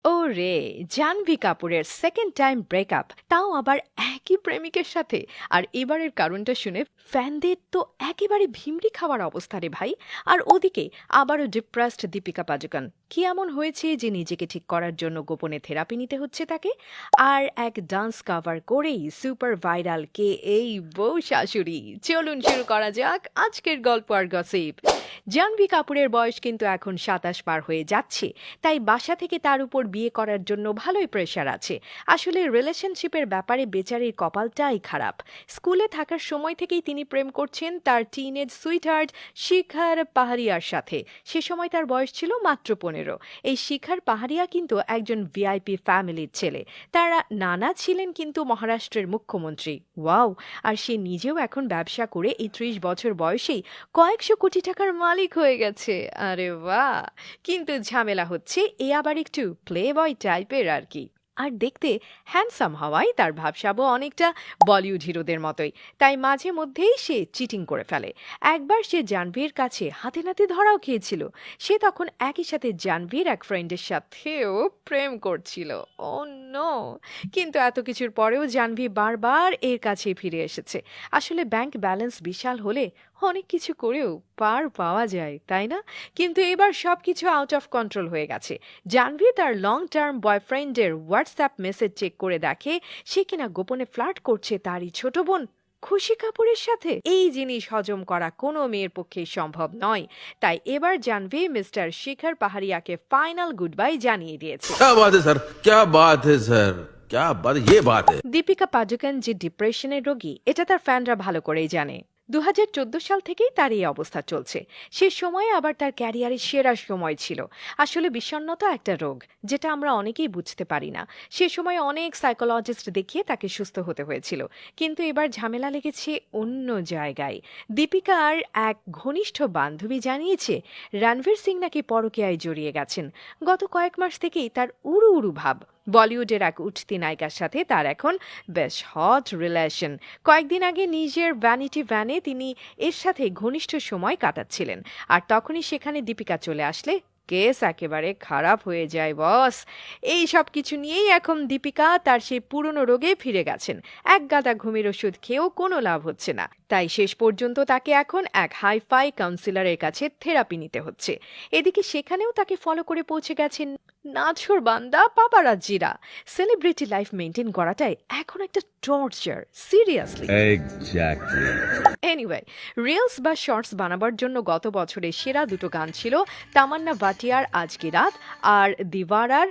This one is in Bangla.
ওরে, জাহ্নবী কাপুরের সেকেন্ড টাইম ব্রেকআপ, তাও আবার একই প্রেমিকের সাথে। আর এবারের কারণটা শুনে ফ্যানদের তো একেবারে ভিমড়ি খাওয়ার অবস্থা রে ভাই। আর ওদিকে আবারও ডিপ্রেসড দীপিকা পাডুকোন। কি এমন হয়েছে যে নিজেকে ঠিক করার জন্য গোপনে থেরাপি নিতে হচ্ছে তাকে? আর এক ডান্স কভার করেই সুপার ভাইরাল কে এই বউ শাশুড়ি। চলুন শুরু করা যাক আজকের গল্প আর গসিপ। জাহ্নবী কাপুরের বয়স কিন্তু এখন 27 পার হয়ে যাচ্ছে, তাই বাসা থেকে তার উপর বিয়ে করার জন্য ভালোই প্রেশার আছে। আসলে রিলেশনশিপের ব্যাপারে বেচারির কপালটাই খারাপ। স্কুলে থাকার সময় থেকেই তিনি প্রেম করছেন তার টিনেজ সুইটহার্ট শিখার পাহাড়িয়ার সাথে। সে সময় তার বয়স ছিল মাত্র 15। এই শিখার পাহাড়িয়া কিন্তু একজন ভিআইপি ফ্যামিলির ছেলে। তার নানা ছিলেন কিন্তু মহারাষ্ট্রের মুখ্যমন্ত্রী। ওয়াও! আর সে নিজেও এখন ব্যবসা করে এই 30 বছর বয়সেই কয়েকশো কোটি টাকার মালিক হয়ে গেছে। আরে বাহ! কিন্তু ঝামেলা হচ্ছে এ আবার একটু প্লে বয় টাইপের আর কি। আর দেখতে হ্যান্ডসাম হওয়ায় তার ভাবসাবও অনেকটা বলিউড হিরোদের মতোই। তাই মাঝে মধ্যেই সে চিটিং করে ফেলে। একবার সে জাহ্নবীর কাছে হাতে নাতে ধরাও খেয়েছিল। সে তখন একই সাথে জাহ্নবীর এক ফ্রেন্ডের সাথেও প্রেম করছিল। ও নো! কিন্তু এত কিছুর পরেও জাহ্নবী বারবার এর কাছে ফিরে এসেছে। আসলে ব্যাংক ব্যালেন্স বিশাল হলে অনেক কিছু করেও পার পাওয়া যায়, তাই না? কিন্তু এবার সবকিছু আউট অফ কন্ট্রোল হয়ে গেছে। জাহ্নবী তার লং টার্ম বয়ফ্রেন্ডের হোয়াটসঅ্যাপ মেসেজ চেক করে দেখে সে কিনা গোপনে ফ্লার্ট করছে তারই ছোট বোন খুশি কাপুরের সাথে। এই জিনিস হজম করা কোনো মেয়ের পক্ষেই সম্ভব নয়। তাই এবার জাহ্নবী মিস্টার শিখর পাহাড়িয়াকে ফাইনাল গুড বাই জানিয়ে দিয়েছে। क्या बात है सर, क्या बात है सर, क्या बात, ये बात है। দীপিকা পাডুকোন যে ডিপ্রেশনের রোগী এটা তার ফ্যানরা ভালো করেই জানে। 2014 সাল থেকেই তার এই অবস্থা চলছে। সে সময় আবার তার ক্যারিয়ারের সেরা সময় ছিল। আসলে বিষণ্ণতা একটা রোগ, যেটা আমরা অনেকেই বুঝতে পারি না। সে সময় অনেক সাইকোলজিস্ট দেখিয়ে তাকে সুস্থ হতে হয়েছিল। কিন্তু এবার ঝামেলা লেগেছে অন্য জায়গায়। দীপিকার এক ঘনিষ্ঠ বান্ধবী জানিয়েছে রণবীর সিং নাকি পরকীয়ায় জড়িয়ে গেছেন। গত কয়েক মাস থেকেই তার উড়ু উড়ু ভাব। বলিউডের এক উঠতি নায়িকার সাথে তার এখন বেশ হট রিলেশন। কয়েকদিন আগে নিজের ভ্যানিটি ভ্যানে তিনি এর সাথে ঘনিষ্ঠ সময় কাটাচ্ছিলেন। আর তখনই সেখানে দীপিকা চলে আসলে কেস একেবারে খারাপ হয়ে যায় বস। এই সব কিছু নিয়েই এখন দীপিকা তার সেই পুরনো রোগে ফিরে গেছেন। এক গাদা ঘুমের ওষুধ খেয়েও কোনো লাভ হচ্ছে না। তাই শেষ পর্যন্ত তাকে এখন এক হাইফাই কাউন্সিলরের কাছে থেরাপি নিতে হচ্ছে। এদিকে সেখানেও তাকে ফলো করে পৌঁছে গেছেন নাছোড় বান্দা পাপারাজ্জিরা। সেলিব্রিটি লাইফ মেনটেন করাটাই এখন একটা torture, seriously. Exactly. Anyway, reels বা শর্টস বানাবার জন্য গত বছরের সেরা দুটো গান ছিল তামান্না ভাটিয়ার আজ কি রাত আর দিওয়ারার